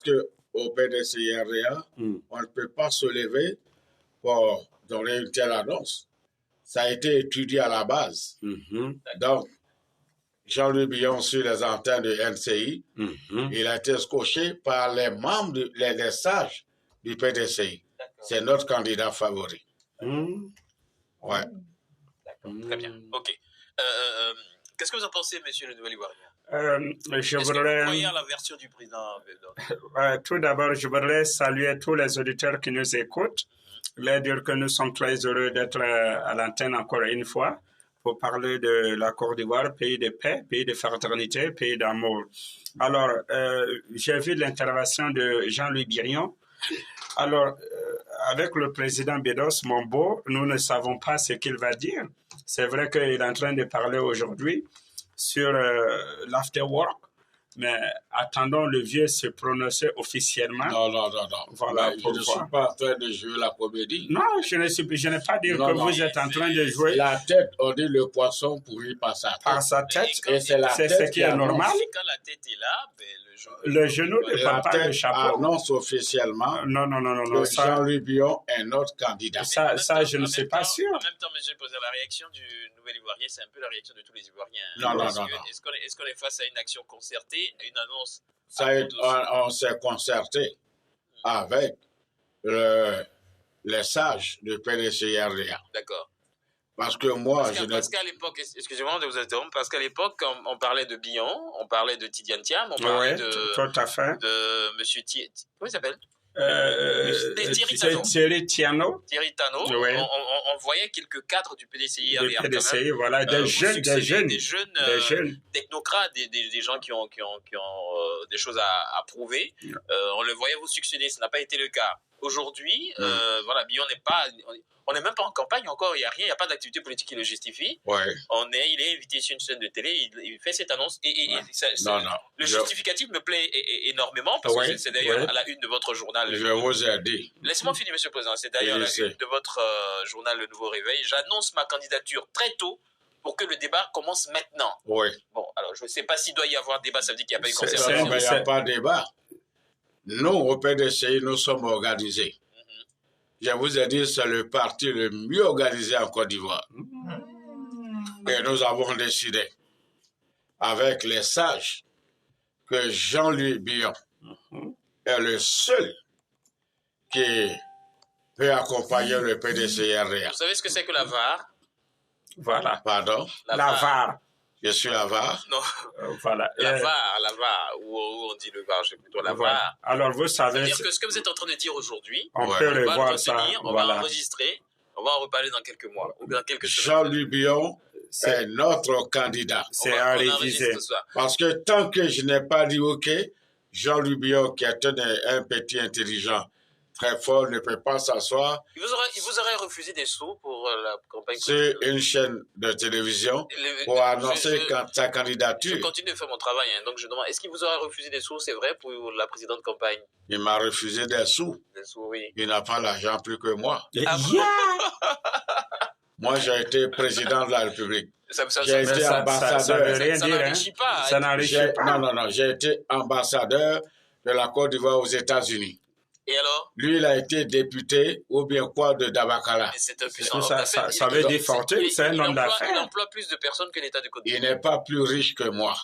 qu'au PDCRDA, on ne peut pas se lever pour donner une telle annonce. Ça a été étudié à la base. Donc, Jean-Louis Billon sur les antennes de NCI, il a été scotché par les membres, les sages du PDCI. C'est notre candidat favori. Ouais. D'accord, très bien. OK. Qu'est-ce que vous en pensez, monsieur le Nouvel Ivoirien? Je Est-ce voudrais... que vous croyez à la version du président? Tout d'abord, je voudrais saluer tous les auditeurs qui nous écoutent, leur dire que nous sommes très heureux d'être à l'antenne encore une fois pour parler de la Côte d'Ivoire, pays de paix, pays de fraternité, pays d'amour. Alors, j'ai vu l'intervention de Jean-Louis Birion. Alors, avec le président Bédos Mombo, nous ne savons pas ce qu'il va dire. C'est vrai qu'il est en train de parler aujourd'hui sur l'afterwork, mais attendons le vieux se prononcer officiellement. Non. Voilà, je ne suis pas en train de jouer la comédie. Non, je n'ai pas dit que vous êtes en train de jouer. La tête, on dit le poisson pourri par sa tête. Par sa tête, et c'est ce qui est normal. Quand la tête est là, le genou ne prend pas le chapeau. Annonce officiellement non, que Jean-Louis Billon est notre candidat. Ça, je ne suis pas sûr. En même temps, monsieur le président, la réaction du Nouvel Ivoirien, c'est un peu la réaction de tous les Ivoiriens. Non. Est-ce qu'on est face à une action concertée, à une annonce? On s'est concerté avec les sages du PDCRDA. D'accord. Parce que moi, parce qu'à l'époque, excusez-moi de vous interrompre, parce qu'à l'époque, on parlait de Billon, on parlait de Tidiane Thiam, on parlait de monsieur comment il s'appelle? Thierry Tiano. Oui. On voyait quelques cadres du PDCI. Du PDCI, voilà, des jeunes technocrates, des gens qui ont des choses à prouver. On le voyait vous succéder, ça n'a pas été le cas. Aujourd'hui, voilà, Billon n'est pas... On n'est même pas en campagne encore, il n'y a rien, il n'y a pas d'activité politique qui le justifie. Ouais. Il est invité sur une chaîne de télé, il fait cette annonce. Le justificatif me plaît énormément, parce que c'est d'ailleurs à la une de votre journal. Je vous ai dit. Laissez-moi finir, monsieur le président. C'est d'ailleurs à la une de votre journal Le Nouveau Réveil. J'annonce ma candidature très tôt pour que le débat commence maintenant. Oui. Bon, alors je ne sais pas s'il doit y avoir débat, ça veut dire qu'il n'y a pas eu concertation. Il n'y a pas de débat. Nous, au PDCI, nous sommes organisés. Je vous ai dit, c'est le parti le mieux organisé en Côte d'Ivoire. Et nous avons décidé, avec les sages, que Jean-Louis Billon est le seul qui peut accompagner le PDCRDA. Vous savez ce que c'est que la VAR? Voilà. Pardon? La VAR. Je suis la VAR. Non. Voilà. La VAR, où on dit le VAR, je sais plutôt la VAR. Alors, vous savez... C'est-à-dire que ce que vous êtes en train de dire aujourd'hui, on peut le voir ça. On va enregistrer, on va en reparler dans quelques mois, ou dans quelques semaines. Jean-Louis Billon est notre candidat. C'est à réviser. Parce que tant que je n'ai pas dit OK, Jean-Louis Billon, qui est un petit intelligent, très fort, ne peut pas s'asseoir. Il vous aurait refusé des sous pour la campagne. C'est une chaîne de télévision pour annoncer sa candidature. Je continue de faire mon travail, hein, donc je demande, est-ce qu'il vous aurait refusé des sous, c'est vrai, pour la présidente de campagne? Il m'a refusé des sous. Des sous, oui. Il n'a pas l'argent plus que moi. Moi, j'ai été président de la République. J'ai été ambassadeur. Ça n'enrichit pas. Ça n'enrichit pas. Non. J'ai été ambassadeur de la Côte d'Ivoire aux États-Unis. Et alors? Lui, il a été député ou bien quoi de Dabakala. C'est un puissant ça veut dire fortune, c'est un homme d'affaires. Il emploie plus de personnes que l'État de Côte d'Ivoire. Il n'est pas plus riche que moi.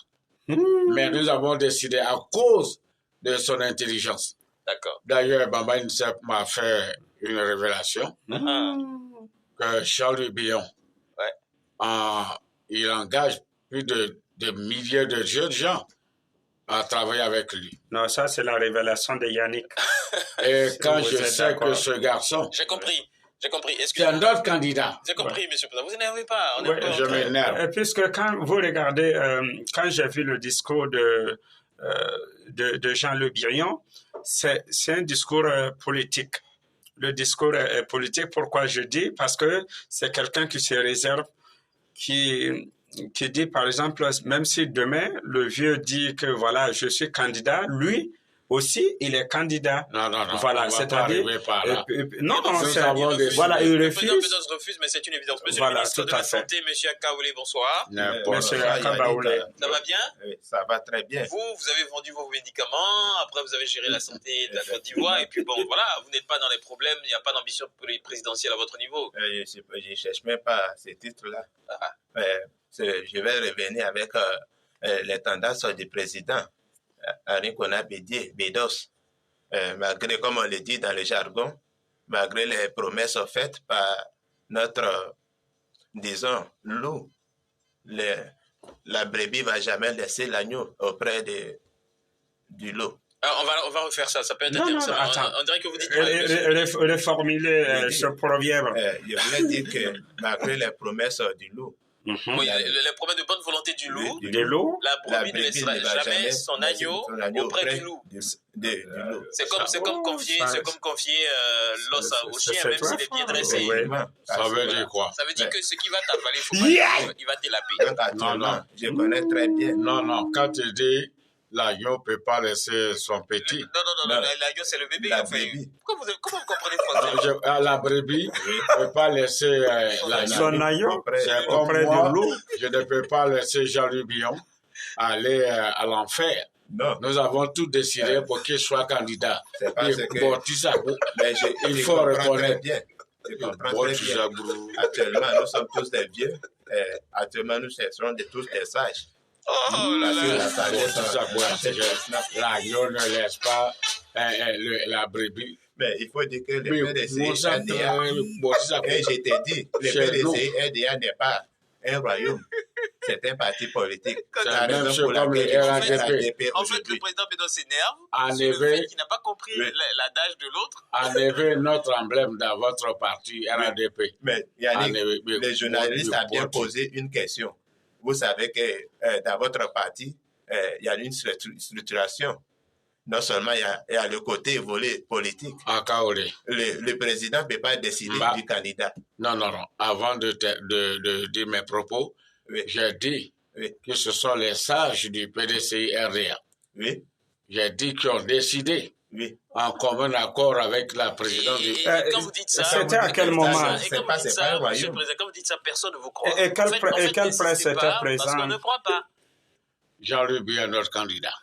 Mais nous avons décidé à cause de son intelligence. D'accord. D'ailleurs, Bamba Nsep m'a fait une révélation que Jean-Louis Billon, il engage plus de milliers de jeunes gens à travailler avec lui. Non, ça, c'est la révélation de Yannick. Et quand je sais que ce garçon... J'ai compris. C'est un autre candidat. J'ai compris, monsieur le président. Vous n'énervez pas. Je m'énerve. Puisque quand vous regardez, quand j'ai vu le discours de Jean-Louis Birion, c'est un discours politique. Le discours est politique, pourquoi je dis? Parce que c'est quelqu'un qui se réserve, qui dit, par exemple, même si demain, le vieux dit que, voilà, je suis candidat, lui, aussi, il est candidat. Non, Voilà, c'est-à-dire, non, voilà, il Le refuse. président Bedos refuse, mais c'est une évidence. Monsieur le ministre de la Santé, monsieur Akaoulé, bonsoir. Monsieur Akabaoulé. Ça va bien? Oui, ça va très bien. Vous avez vendu vos médicaments, après vous avez géré la santé de la Côte d'Ivoire, et puis bon, voilà, vous n'êtes pas dans les problèmes, il n'y a pas d'ambition présidentielle à votre niveau. Je ne cherche même pas ces titres-là. Ah. Je vais revenir avec les tendances du président, Henri Konan Bedos. Malgré, comme on le dit dans le jargon, malgré les promesses faites par notre, disons, loup, la brebis ne va jamais laisser l'agneau auprès du loup. On va refaire ça peut être intéressant. On dirait que vous dites... Reformuler ce proverbe. Je voulais dire que malgré les promesses du loup, oui, les promesses de bonne volonté du loup, la brebis ne laissera jamais son agneau auprès du loup. C'est comme confier l'os au chien, même s'il est bien dressé. Ça veut dire quoi? Ça veut dire que ce qui va t'avaler, il va te laper. Non, je connais très bien. Non, quand tu dis l'agneau ne peut pas laisser son petit. Non, l'agneau c'est le bébé. Comment vous comprenez français? La brebis ne peut pas laisser son agneau auprès de l'eau. Je ne peux pas laisser Jean-Louis Billon aller à l'enfer. Non. Nous avons tout décidé pour qu'il soit candidat. C'est parce que... Bon, tout ça, il faut reconnaître. Je comprends très bien. Actuellement, nous sommes tous des vieux. Actuellement, nous serons tous des sages. L'agneau ne laisse pas la brebis. Mais il faut dire que le PDCI RDA, je t'ai dit, le PDCI RDA n'est pas un royaume. C'est un parti politique. C'est la même chose comme le RADP. En fait, le président Bedos s'énerve sur le fait qu'il n'a pas compris l'adage de l'autre. Enlevez notre emblème dans votre parti RADP. Mais Yannick, le journaliste a bien posé une question. Vous savez que dans votre parti, il y a une structuration. Non seulement il y a le côté volet politique. Le président ne peut pas décider du candidat. Non. Avant de dire mes propos, j'ai dit que ce sont les sages du PDCI RDA. Oui. J'ai dit qu'ils ont décidé en commun accord avec la présidente du... Quand vous dites ça... C'était à quel moment? C'est pas un royaume. Quand vous dites ça, personne ne vous croit. Et quelle presse était présente? Parce qu'on ne croit pas. Jean-Louis Billon, notre candidat.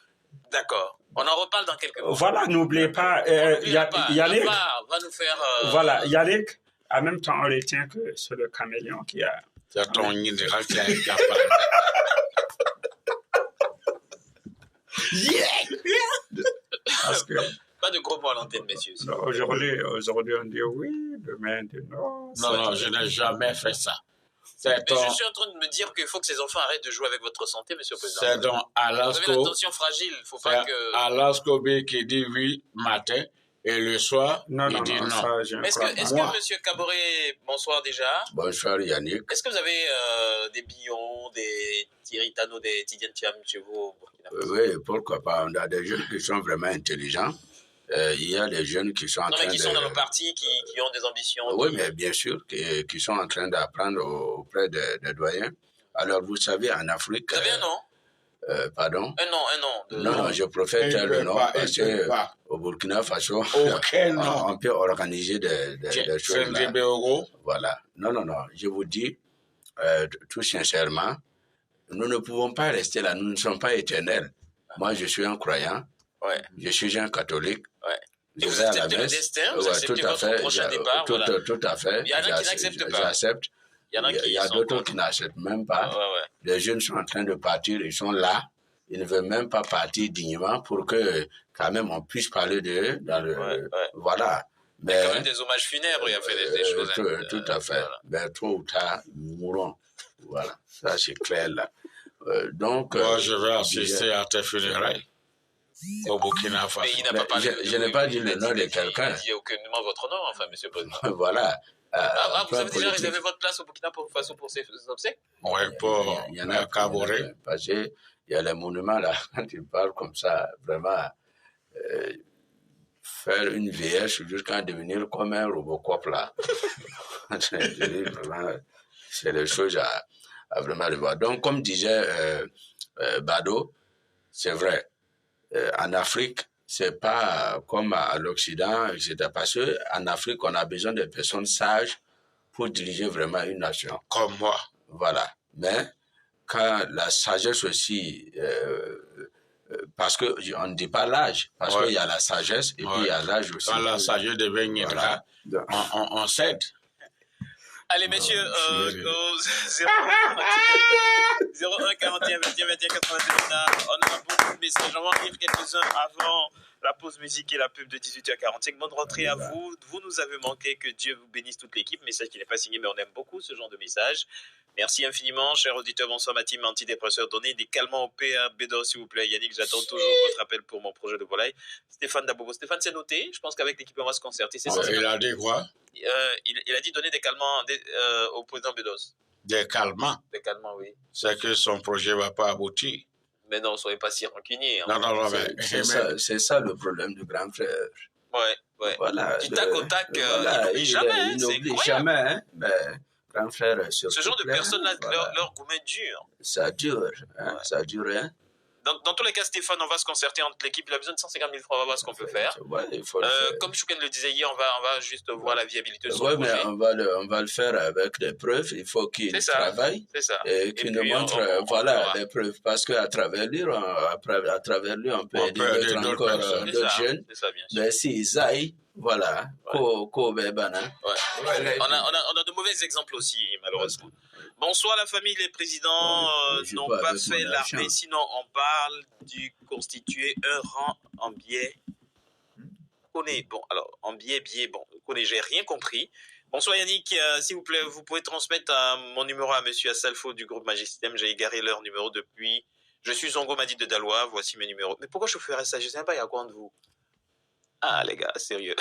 D'accord. On en reparle dans quelques mois. Voilà, n'oubliez pas, Yannick va nous faire... Voilà, Yannick, en même temps, on retient que c'est le caméléon qui a... C'est ton général qui a été capable. Parce que... Pas de gros mots à l'antenne, messieurs. Aujourd'hui, on dit oui, demain, on dit non. Non, je n'ai jamais fait ça. Mais je suis en train de me dire qu'il faut que ces enfants arrêtent de jouer avec votre santé, monsieur le président. C'est donc Alasco. Vous avez l'attention fragile, il ne faut pas que... Alasco B qui dit oui matin et le soir, il dit non. Est-ce que monsieur Kaboré, bonsoir déjà. Bonsoir Yannick. Est-ce que vous avez des Billon, des Thierry Tano, des Tidiane Thiam chez vous au Burkina Faso? Oui, pourquoi pas. On a des jeunes qui sont vraiment intelligents. Il y a des jeunes qui sont en train qui sont dans le parti, qui ont des ambitions. Oui, mais bien sûr, qui sont en train d'apprendre auprès des doyens. Alors, vous savez, en Afrique... Vous avez un nom? Pardon? Un nom. Non, je préfère le nom parce qu'au Burkina Faso, on peut organiser des choses là. Voilà. Non, je vous dis, tout sincèrement, nous ne pouvons pas rester là, nous ne sommes pas éternels. Moi, je suis un croyant. Ouais. Je suis un catholique. Ouais. Je vais à la messe. Tout à fait. Tout à fait. Il y en a qui n'acceptent pas. J'accepte. Il y a d'autres qui n'acceptent même pas. Les jeunes sont en train de partir, ils sont là. Ils ne veulent même pas partir dignement pour que, quand même, on puisse parler d'eux. Voilà. Mais quand même des hommages funèbres, il a fait des choses. Tout à fait. Mais tôt ou tard, nous mourrons. Voilà. Ça, c'est clair, là. Donc. Moi, je vais assister à tes funérailles. Au Burkina Faso. Je n'ai pas dit le nom de quelqu'un. Il n'a dit aucunement votre nom, enfin, monsieur le président. Voilà. Vous avez déjà réservé votre place au Burkina Faso pour ces obsèques? Oui, pour il y en a Kaboré. Parce qu'il y a les monuments là, quand ils parlent comme ça, vraiment, faire une vieillesse jusqu'à devenir comme un Robocop là. C'est des choses à vraiment le voir. Donc, comme disait Bado, c'est vrai. En Afrique, c'est pas comme à l'Occident, etc. Parce qu'en Afrique, on a besoin de personnes sages pour diriger vraiment une nation. Comme moi. Voilà. Mais quand la sagesse aussi, parce qu'on ne dit pas l'âge, parce qu'il y a la sagesse et puis il y a l'âge aussi. Quand la sagesse devient voilà. On cède. Allez, messieurs, 01 41 21 21 90, on a beaucoup de messages. On va en lire quelques-uns avant la pause musique et la pub de 18h45. Bonne rentrée à vous. Vous nous avez manqué. Que Dieu vous bénisse toute l'équipe. Message qui n'est pas signé, mais on aime beaucoup ce genre de message. Merci infiniment, chers auditeurs. Bonsoir, ma team antidépresseur. Donnez des calmants au PA Bédor, s'il vous plaît. Yannick, j'attends toujours votre appel pour mon projet de volaille. Stéphane Dabobo. Stéphane, c'est noté. Je pense qu'avec l'équipe, on va se concerter. C'est ça. Il a dit quoi? Il a dit donner des calmants au président Bédos. Des calmants? Des calmants, oui. C'est que son projet ne va pas aboutir. Mais non, soyez pas si rancunier. Hein. Non, c'est ça le problème du grand frère. Ouais. Voilà, du tac au tac, il n'oublie jamais. Hein, mais grand frère, ce genre de personnes-là, leur gourmet dur. Ça dure, hein, ça dure, hein. Dans tous les cas, Stéphane, on va se concerter entre l'équipe. Il a besoin de 150 000 francs. On va voir ce qu'on peut faire. Ouais, il faut le faire. Comme Chouken le disait hier, on va juste voir la viabilité de son projet. Mais on va le faire avec des preuves. Il faut qu'il travaille et qu'il nous montre les preuves. Parce qu'à travers lui, on peut aider encore d'autres jeunes. Mais s'ils aillent, voilà. On a de mauvais exemples aussi, malheureusement. Bonsoir la famille, les présidents n'ont pas fait l'armée, sinon on parle du constituer un rang en biais. En biais, j'ai rien compris. Bonsoir Yannick, s'il vous plaît, vous pouvez transmettre mon numéro à monsieur Assalfo du groupe Magistem, j'ai égaré leur numéro depuis. Je suis Zongo Madi de Dalois, voici mes numéros. Mais pourquoi je ferais ça? Je ne sais pas, il y a quoi entre vous? Ah les gars, sérieux.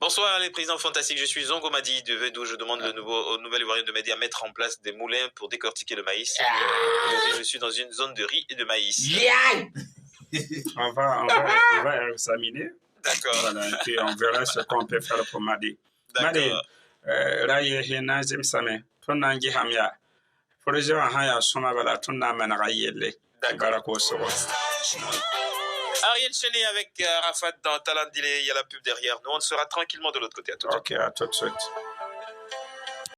Bonsoir les présidents fantastiques, je suis Zongo Madi de Vedou. Je demande au nouvel Ivoirien de m'aider à mettre en place des moulins pour décortiquer le maïs. Je suis dans une zone de riz et de maïs. On va examiner. D'accord. Voilà, et puis on verra ce qu'on peut faire pour Madi. D'accord. Madi, Raye Hina Zimsame, Tonangi Hamia, Projet Haya Somabala, Tona Manarayele. D'accord. Ariel Cheney avec Arafat dans Talent Delay, il y a la pub derrière nous. On sera tranquillement de l'autre côté. À tout de suite. Ok, à tout de suite.